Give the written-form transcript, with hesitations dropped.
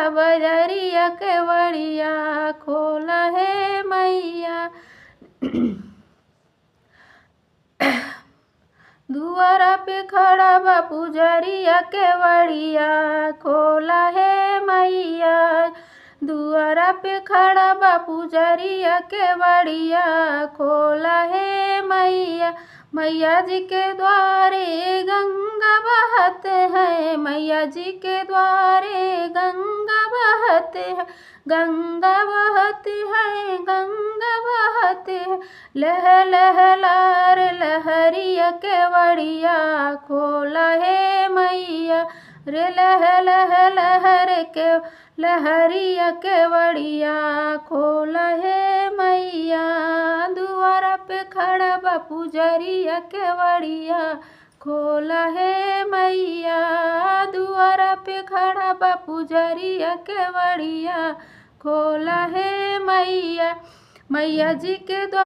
बजरिया केवड़िया खोला है मैया। दुआरा पे खड़ा बा पुजरिया केवड़िया खोला है मैया। दुआरा पे खड़ा बा पुजरिया केवड़िया खोला है मैया। मैया जी के द्वारे गंगा बहत है, मैया जी के द्वारे गंगा बहत है, गंगा बहत है, गंगा बहत है। लह लह लार लहरिया केवड़िया खोला है मैया रे। लह लह लहर के लहरिया केवड़िया खोला है मैया। दुआरा पे खड़ा बा पुजरिया केवड़िया खोला है मैया। दुआरा पे खड़ा बा पुजरिया केवड़िया खोला है मैया। मैया जी के द्वारा